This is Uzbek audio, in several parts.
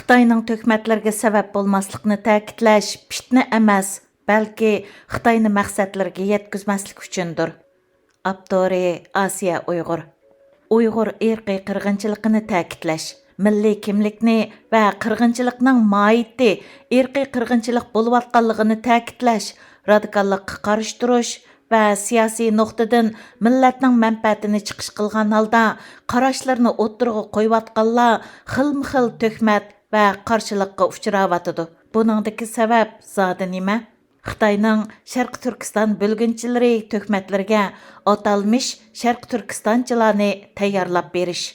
Xitayning töhmətlərə səbəb bolmaslıqni ta'kidlash fitna emas, balki Xitayni maqsadlarga yetkazmaslik uchundir. Abdori Asiya Uyg'ur. Uyg'ur irqiy qirg'inchiligini ta'kidlash, milliy kimlikni va qirg'inchilikning mohiyati irqiy qirg'inchilik bo'layotganligini ta'kidlash, radikallikqa qarshi turish va siyosiy nuqtadan millatning manfaatini chiqish qilgan holda qarashlarni o'ttirg'a qo'yayotganlar xilma-xil töhmat va qarshilikqa uchrayotidi. Buningdagi sabab zodi nima? Xitoyning Sharq Turkiston bo'lginchilari töhmatlarga atalmish Sharq Turkistonchilarni tayyorlab berish.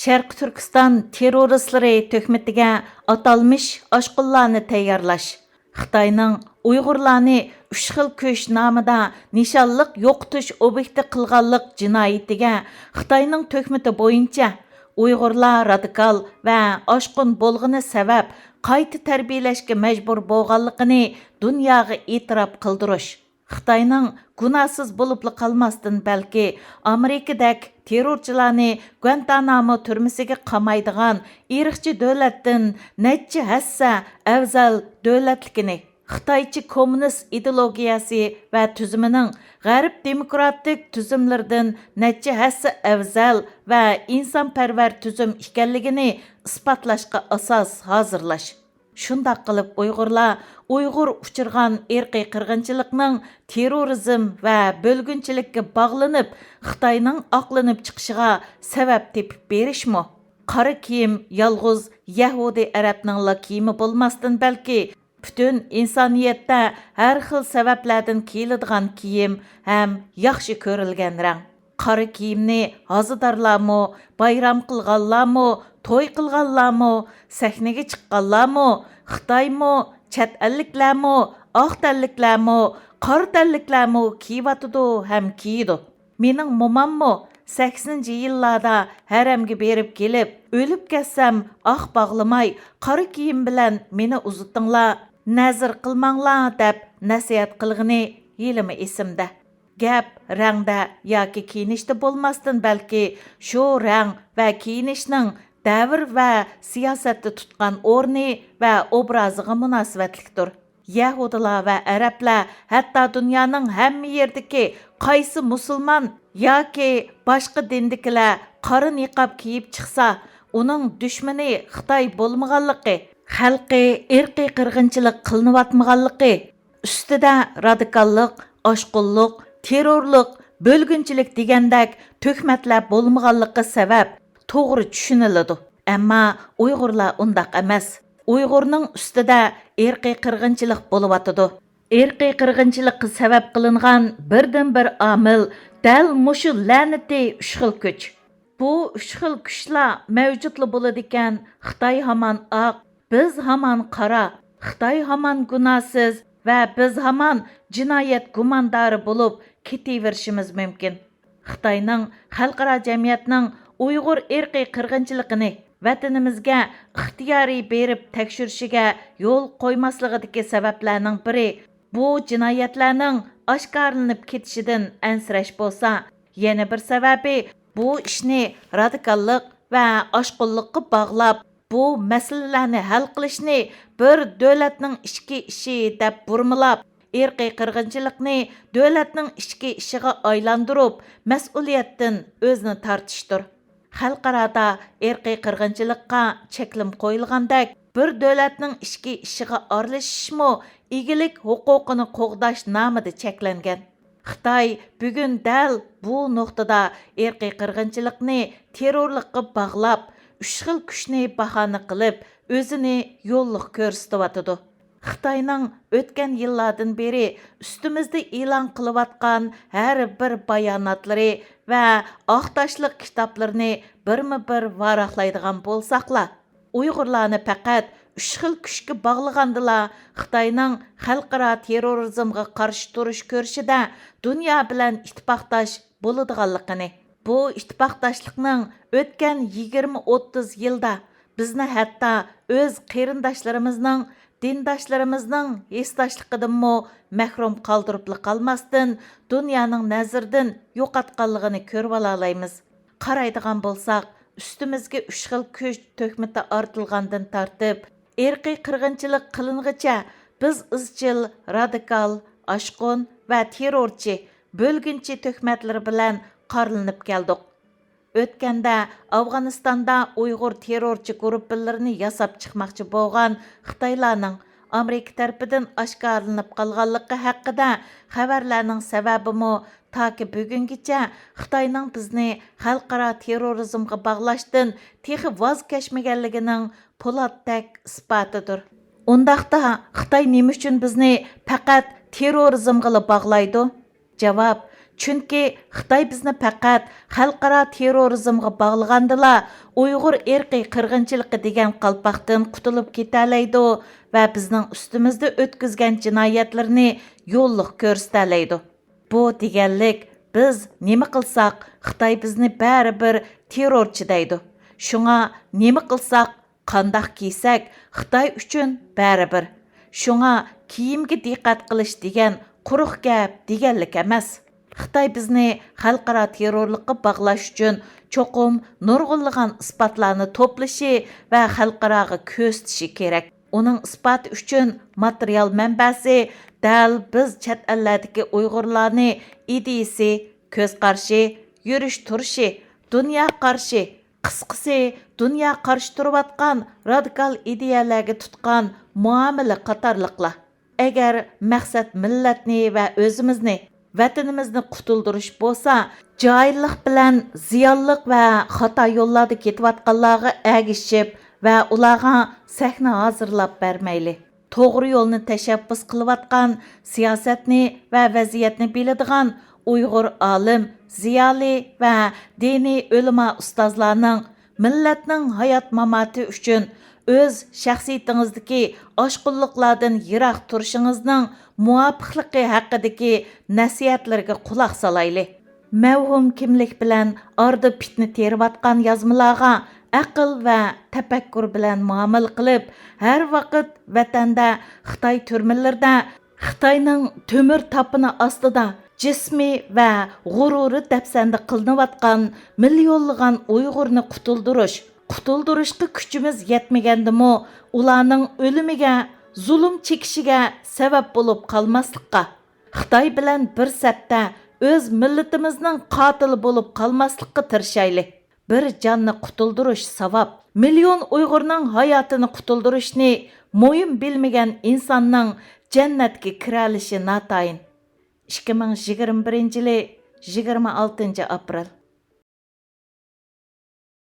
Sharq Turkiston terroristlari töhmatiga atalmish oshqullarni tayyorlash. Xitoyning Uyg'urlarni 3 xil kuch nomida nishonliq yo'qotish obyekti qilganlik jinoyatiga Xitoyning töhmati bo'yicha Uyg'urlar radikal va oshqun bo'lg'ini sabab qayta tarbiyalashga majbur bo'lganligini dunyoga e'tirof qildirish. Xitoyning gunohsiz bo'lib qolmasdan balki Amerikadak terrorchilarni Guantanamo turmasiga qamaydigan irqchi davlatdan necha hassa afzal davlatligini, Xitoycha kommunist ideologiyasi va tuzumining g'arb demokratik tuzumlardan necha hassa afzal va insonparvar tuzum ekanligini isbotlashga asos hozirlash. Shundoq qilib Uyg'urlar Uyg'ur uchirgan irqiy qirg'inchilikning terrorizm va bo'lginchilikka bog'lanib, Xitoyning oqlanib chiqishiga sabab tepib berishmi? Qora kiyim yolg'iz Yahudi arabning kiyimi bo'lmasdan balki butun insoniyatda har xil sabablardan kiyiladigan kiyim ham yaxshi ko'rilgan rang. Qora kiyimni hozidorlarmi, bayram qilganlarmi, to'y qilganlarmi, sahnaga chiqqanlarmi, Xitoymi, chet elliklarmi, oq tanliklarmi, qora tanliklarmi kiyibotidi ham kiyidi. Mening momammi 80-yillarda haramga berib kelib, o'lib ketsam oq bog'lamay, qora kiyim bilan meni uzitdinglar, nazr qilmanglar deb nasihat qilg'ini yilimi esimda. Gap rangda yoki kiyinishda bo'lmasdan balki shu rang va kiyinishning davr va siyosatda tutgan o'rni va obraziga munosabatlikdir. Yahudilar va arablar hatto dunyoning hamma yerdagi qaysi musulmon yoki boshqa dindikilar qora niqob kiyib chiqsa, uning dushmani Xitoy bo'lmaganligi, xalqi irqiy qirg'inchilik qilinayotmaganligi, ustida radikallik, oshqunlik, terrorlik, bo'lginchilik degandek töhmatlar bo'lmaganligi sabab to'g'ri tushuniladi. Ammo Uyg'urlar undaq emas. Uyg'urning ustida irqiy qirg'inchilik bo'layotidi. Irqiy qirg'inchilikqa sabab qilingan birdan-bir omil dal mushu la'nati 3 xil kuch. Bu 3 xil kuchlar mavjudli bo'ladi ekan, Xitoy hamon oq, biz hamon qora, Xitoy hamon gunohsiz va biz hamon jinoyat gumondori bo'lib ketaverishimiz mumkin. Xitoyning xalqaro jamiyatning Uyg'ur irqiy qirg'inchiligini vatanimizga ixtiyoriy berib tekshirishiga yo'l qo'ymasligidagi sabablarning biri bu jinoyatlarning oshkorlanib ketishidan ansirash bo'lsa, yana bir sababi bu ishni radikallik va oshqunlikqa bog'lab, bu masalalarni hal qilishni bir davlatning ichki ishi deb burmilab, irqiy qirg'inchilikni davlatning ichki ishiga aylantirib, mas'uliyatdan o'zini tortishdir. Xalqarada irqiy qirg'inchilikqa cheklim qo'yilgandek, bir davlatning ichki ishiga aralashishmi egilik huquqini qo'g'dash nomida cheklangan. Xitoy bugun dal bu nuqtada irqiy qirg'inchilikni terrorlikqa bog'lab, 3 xil kuchni bahona qilib, o'zini yo'lliq ko'rsatyotidi. Xitoyning o'tgan yillardan beri ustimizda e'lon qilayotgan har bir bayonotlari va oqtoshliq kitoblarini birma-bir varaqlaydigan bo'lsaqlar, Uyg'urlarni faqat 3 xil kuchga bog'lagandilar Xitoyning xalqaro terrorizmga qarshi turish ko'rishida dunyo bilan ittifoqdosh bo'ladiganligini, bu ittifoqdoshlikning o'tgan 20-30 yilda bizni hatto o'z qarindoshlarimizning dindoshlarimizning esdashligidanmi mahrum qoldirib qolmasdan dunyoning nazaridan yo'qotganligini ko'rib olaymiz. Qaraydigan bo'lsak, üstümizge 3 xil kuch töhmeti artılgandan tartib, irqiy qirg'inchilik qiling'icha biz izchil, radikal, ashqun va terrorchi, bölgünchi töhmetleri bilan qarlanib keldik. Ötkende Afganistan'da Uyghur terrorchi gruppalarını yasap çıkmakçı bolğan Xitaylarning Amerika tarafından aşkarlanıp qalğanlığı haqqında xabarlarning sababimi taki bugungacha Xitoyning bizni xalqaro terrorizmga bag'lashdan texi voz kechmaganligining po'latdak isbotidir. Undaqda Xitoy nima uchun bizni faqat terrorizmga bag'laydi? Javob: chunki Xitoy bizni faqat xalqaro terrorizmga bag'lagandila Uyg'ur irqiy qirg'inchiligi degan qalpoqdan qutulib ketalaydi va bizning ustimizda o'tkazgan jinoyatlarni yo'lliq ko'rsatalaydi. Bu deganlik biz nima qilsak Xitoy bizni baribir terrorchi deydi. Shunga nima qilsak, qandoq kiysak Xitoy uchun baribir. Shunga kiyimga diqqat qilish degan quruq gap deganlik emas. Xitoy bizni xalqaro terrorlikqa bag'lash uchun cho'qim nurg'unlagan isbotlarni to'plashi va xalqaroga ko'rsatishi kerak. Uning isboti uchun material manbasi dal biz chet ellardagi Uyg'urlarni ideyasi, ko'z qarshi, yurish turishi, dunyo qarshi, qisqasi dunyo qarshi turayotgan radikal ideyalarga tutgan muomala qatorliqlar. Agar maqsad millatni va o'zimizni vatanimizni qutuldirish bo'lsa, joyillik bilan ziyonliq va xato yo'llarda ketayotganlarga agishib va ularga sahna hozirlab bermayli. To'g'ri yo'lni tashabbus qilayotgan, siyosatni va vaziyatni biladigan Uyg'ur olim, ziyoli va diniy ulamo ustozlarning millatning hayot mamoti uchun o'z shaxsiyatingizdagi oshqunliqlardan yiroq turishingizning muvofiqligi haqidagi nasihatlarga quloq solayli. Mavhum kimlik bilan orda fitna terayotgan yozmalarga aql va tafakkur bilan muomala qilib, har vaqt vatanda Xitoy turmalarida Xitoyning to'mir tapini ostida jismi va g'ururi dafsanda qilinayotgan millionlagan Uyg'urni qutuldirishga kuchimiz yetmagandimi, ularning o'limiga, zulm chekishiga sabab bo'lib qolmaslikqa, Xitoy bilan bir safda o'z millatimizning qotili bo'lib qolmaslikqa tirishaylik. Bir jonni qutuldirish savob, million Uyg'urning hayotini qutuldirishni mo'yim bilmagan insonning jannatga kiralishi natayin. 2021 yili 26 aprel